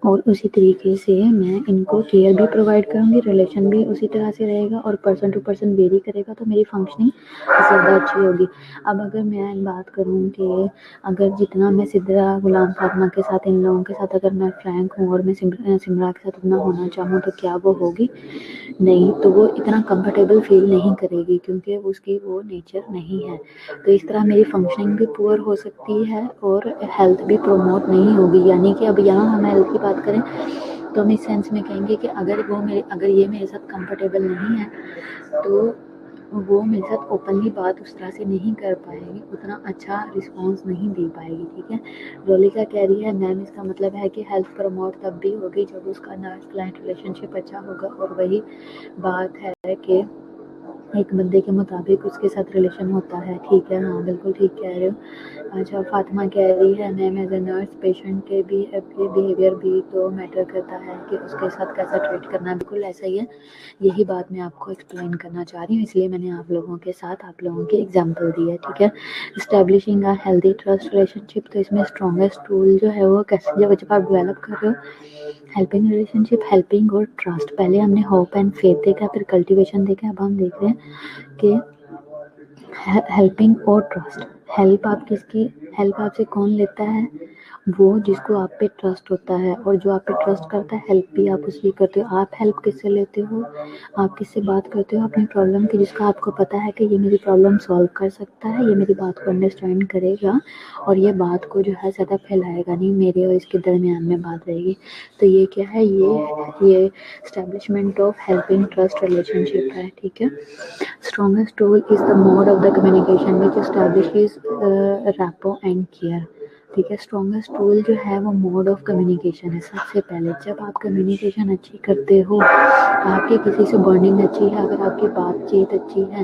और उसी तरीके से मैं इनको केयर भी प्रोवाइड करूँगी, रिलेशन भी उसी तरह से रहेगा और पर्सन टू पर्सन वेरी करेगा, तो मेरी फंक्शनिंग ज़्यादा अच्छी होगी। अब अगर मैं बात करूँ कि अगर जितना मैं सिदरा, गुलाम फातिमा के साथ, इन लोगों के साथ अगर मैं फ्रैंक हूँ और मैं सिमरा के साथ उतना होना चाहूँ तो क्या वो होगी? नहीं, तो वो इतना कंफर्टेबल फील नहीं करेगी क्योंकि उसकी वो नेचर नहीं है। तो इस तरह मेरी फंक्शनिंग भी पुअर हो सकती है और हेल्थ भी प्रमोट नहीं होगी। यानी कि अब यहाँ हम हेल्थ की बात करें तो हम इस सेंस में कहेंगे कि अगर ये मेरे साथ कंफर्टेबल नहीं है तो वो मेरे साथ ओपनली बात उस तरह से नहीं कर पाएगी, उतना अच्छा रिस्पॉन्स नहीं दे पाएगी, ठीक है। रोलिका कह रही है मैम, इसका मतलब है कि हेल्थ प्रमोट तब भी होगी जब उसका नर्स क्लाइंट रिलेशनशिप अच्छा होगा। और वही बात है कि एक बंदे के मुताबिक उसके साथ रिलेशन होता है, ठीक है। हाँ, बिल्कुल ठीक कह रहे हो। अच्छा, फातिमा कह रही है ma'am, as a nurse patient के बिहेवियर भी तो मैटर करता है कि उसके साथ कैसा ट्रीट करना है। बिल्कुल ऐसा ही है, यही बात मैं आपको एक्सप्लेन करना चाह रही हूँ, इसलिए मैंने आप लोगों के साथ आप लोगों की एग्जाम्पल दी है, ठीक है। Establishing a healthy trust relationship, तो इसमें स्ट्रॉन्गेस्ट टूल जो है वो कैसे, जब आप डेवलप कर रहे हो हेल्पिंग रिलेशनशिप, हेल्पिंग और ट्रस्ट। पहले हमने होप एंड फेथ देखा, फिर कल्टिवेशन देखा, अब हम देख रहे हैं कि हेल्पिंग और ट्रस्ट। हेल्प आपसे कौन लेता है? वो जिसको आप पे ट्रस्ट होता है, और जो आप पे ट्रस्ट करता है हेल्प भी आप उसकी करते हो। आप हेल्प किससे लेते हो? आप किससे बात करते हो अपनी प्रॉब्लम की, जिसका आपको पता है कि ये मेरी प्रॉब्लम सॉल्व कर सकता है, ये मेरी बात को अंडरस्टैंड करेगा और ये बात को जो है ज़्यादा फैलाएगा नहीं, मेरे और इसके दरमियान में बात रहेगी। तो ये क्या है, ये establishment of helping trust relationship है, ठीक है। Strongest tool is the mode of the communication which establishes rapport and care, ठीक है। स्ट्रॉन्गेस्ट टूल जो है वो मोड ऑफ कम्युनिकेशन है। सबसे पहले जब आप कम्युनिकेशन अच्छी करते हो, आपकी किसी से बॉन्डिंग अच्छी है, अगर आपकी बातचीत अच्छी है,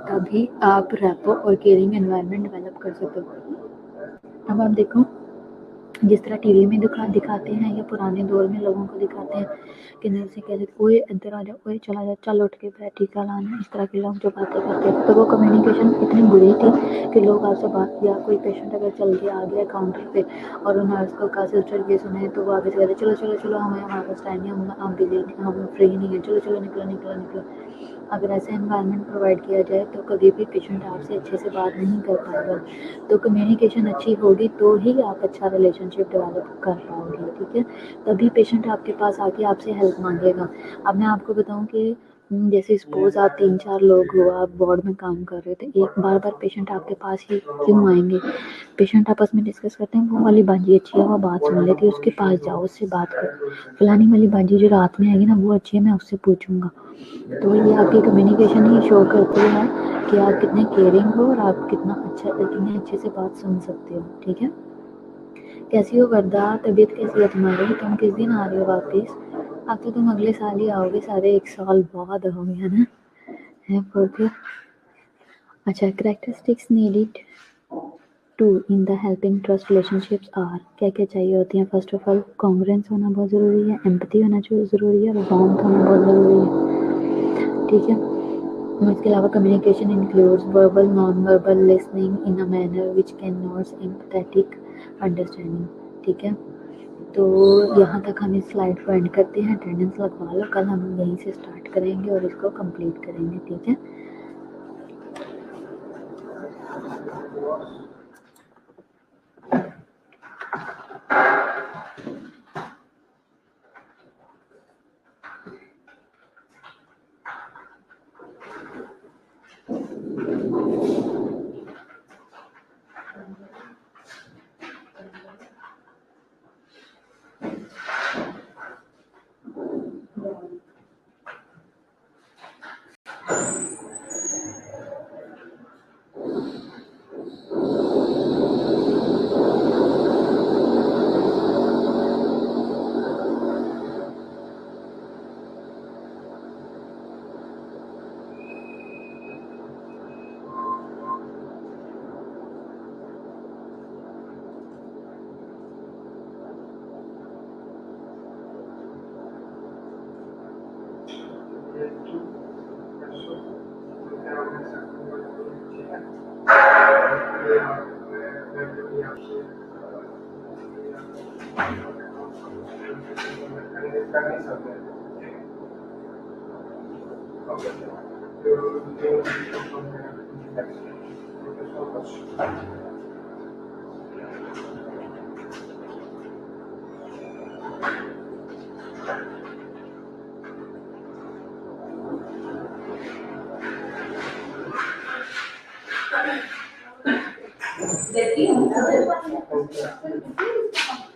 तभी आप रैपो और केयरिंग एनवायरनमेंट डेवलप कर सकते हो। अब आप देखो, जिस तरह टीवी में दिखाते हैं या पुराने दौर में लोगों को दिखाते हैं कि नर्सें कहते थे ओए इधर आ जा, ओए चला जा, चल उठ के बैठ, टीका लाना, इस तरह के लोग जो बातें करते थे, तो वो कम्युनिकेशन इतनी बुरी थी कि लोग आपसे बात, या कोई पेशेंट अगर चल के आ गया काउंटर पे और नर्स को का सिस्टर ये सुने तो वो आगे से कहते चलो चलो चलो, हमारे पास टाइम नहीं, हम बिजी, हम फ्री नहीं है, चलो चलो निकलो निकलो निकलो। अगर ऐसा एनवायरनमेंट प्रोवाइड किया जाए तो कभी भी पेशेंट आपसे अच्छे से बात नहीं कर पाएगा। तो कम्युनिकेशन अच्छी होगी तो ही आप अच्छा रिलेशनशिप डेवलप कर पाओगे, ठीक है। तभी पेशेंट आपके पास आके आपसे हेल्प मांगेगा। अब मैं आपको बताऊं कि जैसे सपोज आप 3-4 लोग हो, आप वार्ड में काम कर रहे थे, एक बार बार पेशेंट आपके पास ही क्यों आएंगे? पेशेंट आपस में डिस्कस करते हैं, वो वाली बाजी अच्छी है, वो बात सुन लेती है, उसके पास जाओ, उससे बात करो। फलानी वाली बाजी जो रात में आएगी ना, वो अच्छी है, मैं उससे पूछूंगा। तो ये आपकी कम्युनिकेशन ही शो करती है कि आप कितने केयरिंग हो और आप कितने अच्छे से बात सुन सकते हो, ठीक है। कैसी हो वर्दा, तबीयत कैसी है तुम्हारी, तुम किस दिन आ रहे हो वापस? अब तो तुम अगले साल ही आओगे, सारे 1 साल बाद आओगे, है ना? है फिर अच्छा, characteristics needed to in the helping trust relationships are, क्या क्या चाहिए होती हैं? फर्स्ट ऑफ ऑल कॉन्ग्रुएंस होना बहुत ज़रूरी है, एम्पैथी होना ज़रूरी है, और वार्मथ होना बहुत ज़रूरी है, ठीक है। और इसके अलावा communication includes verbal non verbal listening in a manner which can notes empathetic understanding, ठीक है। तो यहाँ तक हम इस स्लाइड को एंड करते हैं। अटेंडेंस लगवा लो, कल हम यहीं से स्टार्ट करेंगे और इसको कंप्लीट करेंगे, ठीक है।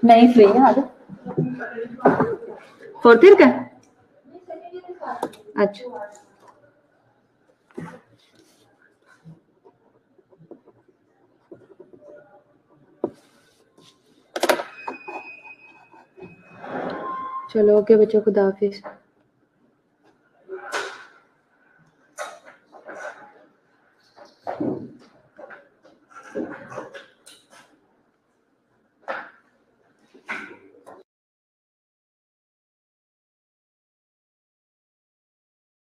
नहीं फ्री है आज, 4th ईयर का, अच्छा। चलो ओके बच्चों, खुदा हाफिज।